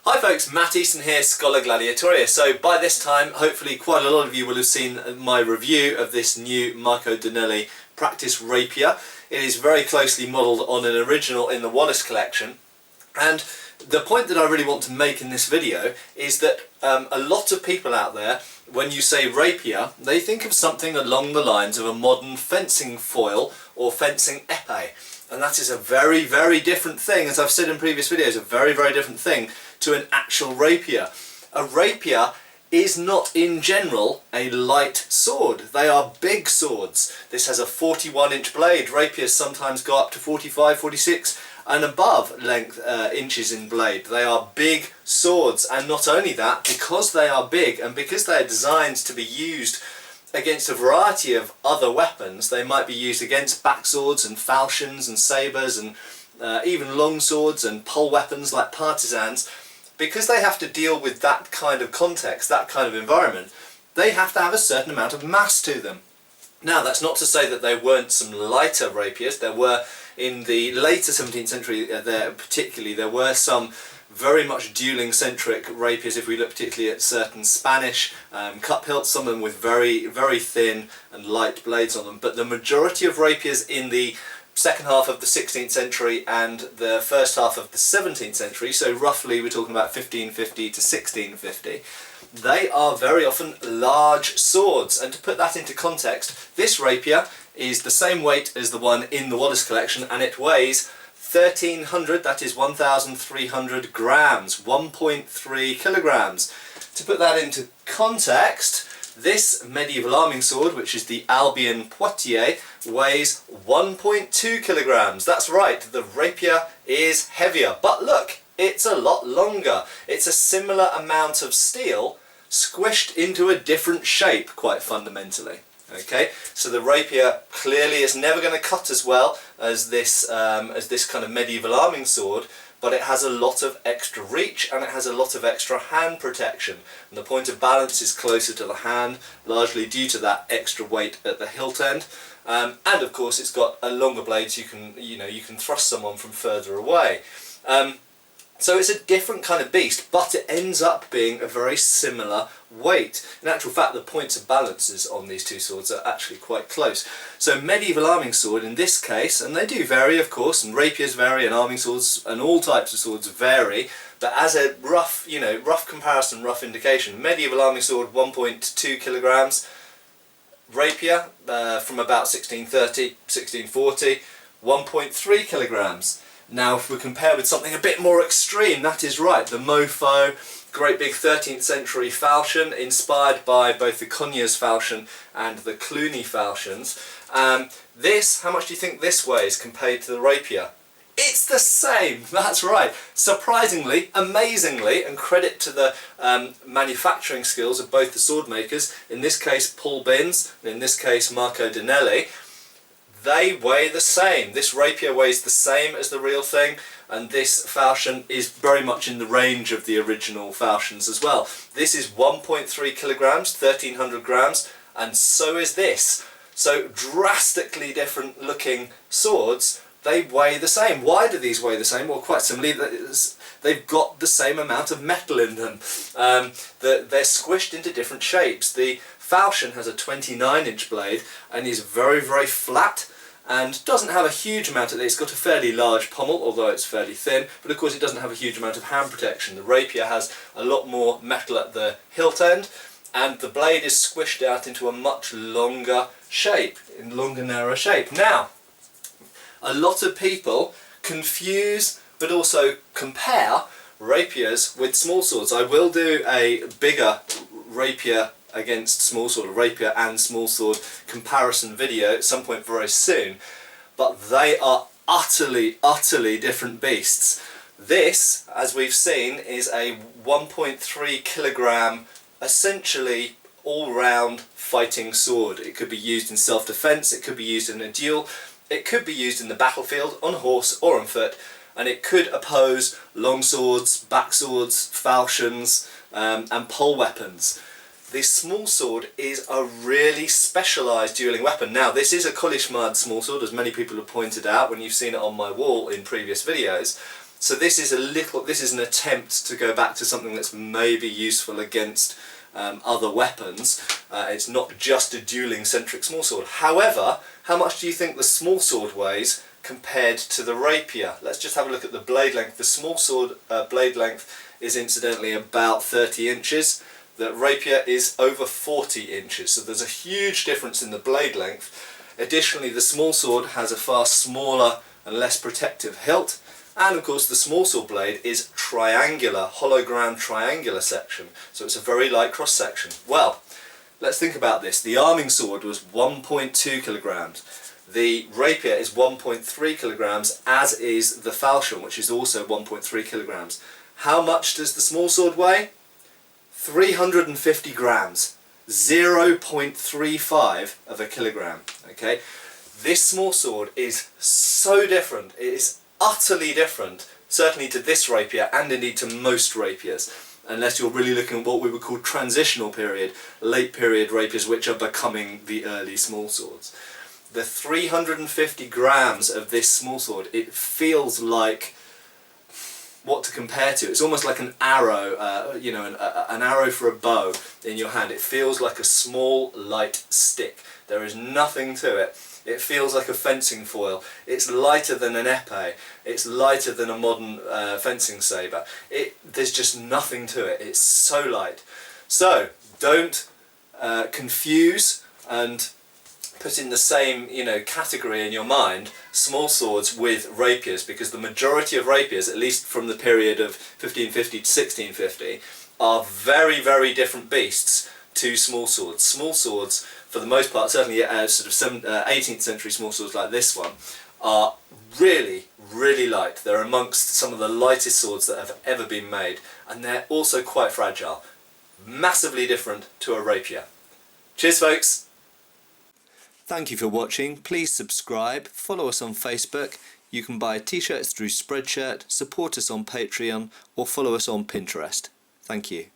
Hi folks, Matt Easton here, Scholar Gladiatoria. So by this time, hopefully quite a lot of you will have seen my review of this new Marco Dinelli practice rapier. It is very closely modelled on an original in the Wallace collection, and the point that I really want to make in this video is that a lot of people out there, when you say rapier, they think of something along the lines of a modern fencing foil or fencing épée. And that is a very, very different thing, as I've said in previous videos, a very, very different thing to an actual rapier. A rapier is not in general a light sword. They are big swords. This has a 41-inch blade. Rapiers sometimes go up to 45, 46 and above length inches in blade. They are big swords, and not only that, because they are big and because they are designed to be used against a variety of other weapons, they might be used against backswords and falchions and sabres and even long swords and pole weapons like partisans. Because they have to deal with that kind of context, that kind of environment, they have to have a certain amount of mass to them. Now, that's not to say that there weren't some lighter rapiers. There were, in the later 17th century there were some very much dueling centric rapiers. If we look particularly at certain Spanish cup hilts, some of them with very, very thin and light blades on them, but the majority of rapiers in the second half of the 16th century and the first half of the 17th century, so roughly we're talking about 1550 to 1650, they are very often large swords. And to put that into context, this rapier is the same weight as the one in the Wallace collection, and it weighs 1300, that is 1,300 grams, 1.3 kilograms. To put that into context, this medieval arming sword, which is the Albion Poitiers, weighs 1.2 kilograms. That's right, the rapier is heavier, but look, it's a lot longer. It's a similar amount of steel squished into a different shape, quite fundamentally. Okay, so the rapier clearly is never going to cut as well as this kind of medieval arming sword, but it has a lot of extra reach and it has a lot of extra hand protection, and the point of balance is closer to the hand, largely due to that extra weight at the hilt end, and of course it's got a longer blade, so you can thrust someone from further away. So it's a different kind of beast, but it ends up being a very similar weight. In actual fact, the points of balances on these two swords are actually quite close. So medieval arming sword in this case, and they do vary of course, and rapiers vary, and arming swords and all types of swords vary, but as a rough comparison, rough indication, medieval arming sword 1.2 kilograms, rapier from about 1630, 1640, 1.3 kilograms. Now if we compare with something a bit more extreme, that is right, the Mofo, great big 13th century falchion, inspired by both the Conyers falchion and the Cluny falchions. This, how much do you think this weighs compared to the rapier? It's the same, that's right. Surprisingly, amazingly, and credit to the manufacturing skills of both the sword makers, in this case Paul Binns, and in this case Marco Dinelli, they weigh the same. This rapier weighs the same as the real thing, and this falchion is very much in the range of the original falchions as well. This is 1.3 kilograms, 1300 grams, and so is this. So drastically different looking swords, they weigh the same. Why do these weigh the same? Well, quite simply, they've got the same amount of metal in them. They're squished into different shapes. The falchion has a 29-inch blade and is very, very flat and doesn't have a huge amount of it. It's got a fairly large pommel, although it's fairly thin, but of course it doesn't have a huge amount of hand protection. The rapier has a lot more metal at the hilt end, and the blade is squished out into a much longer shape, narrower shape. Now, a lot of people confuse but also compare rapiers with small swords. I will do a bigger rapier against small sword, a rapier and small sword comparison video at some point very soon, but they are utterly different beasts. This, as we've seen, is a 1.3 kilogram essentially all-round fighting sword. It could be used in self-defense, it could be used in a duel, it could be used in the battlefield on horse or on foot, and it could oppose long swords, back swords, falchions and pole weapons. The small sword is a really specialised duelling weapon. Now, this is a Kolishmad small sword, as many people have pointed out when you've seen it on my wall in previous videos, So this is an attempt to go back to something that's maybe useful against other weapons. It's not just a dueling centric smallsword. However, how much do you think the smallsword weighs compared to the rapier? Let's just have a look at the blade length. The smallsword blade length is incidentally about 30 inches. The rapier is over 40 inches, so there's a huge difference in the blade length. Additionally, the smallsword has a far smaller and less protective hilt, and of course the smallsword blade is triangular, hologram triangular section, so it's a very light cross section. Well, let's think about this. The arming sword was 1.2 kilograms. The rapier is 1.3 kilograms, as is the falchion, which is also 1.3 kilograms. How much does the smallsword weigh? 350 grams, 0.35 of a kilogram. Okay, this small sword is so different. It is utterly different, certainly to this rapier and indeed to most rapiers, unless you're really looking at what we would call transitional period, late period rapiers, which are becoming the early small swords. The 350 grams of this small sword, it feels like what to compare to. It's almost like an arrow, you know, an arrow for a bow in your hand. It feels like a small, light stick. There is nothing to it. It feels like a fencing foil. It's lighter than an épée. It's lighter than a modern fencing sabre. There's just nothing to it. It's so light. So don't confuse and put in the same, you know, category in your mind small swords with rapiers, because the majority of rapiers, at least from the period of 1550 to 1650, are very, very different beasts to small swords. Small swords, for the most part, certainly sort of 18th century small swords like this one, are really, really light. They're amongst some of the lightest swords that have ever been made, and they're also quite fragile. Massively different to a rapier. Cheers, folks! Thank you for watching. Please subscribe, follow us on Facebook. You can buy t-shirts through Spreadshirt, support us on Patreon, or follow us on Pinterest. Thank you.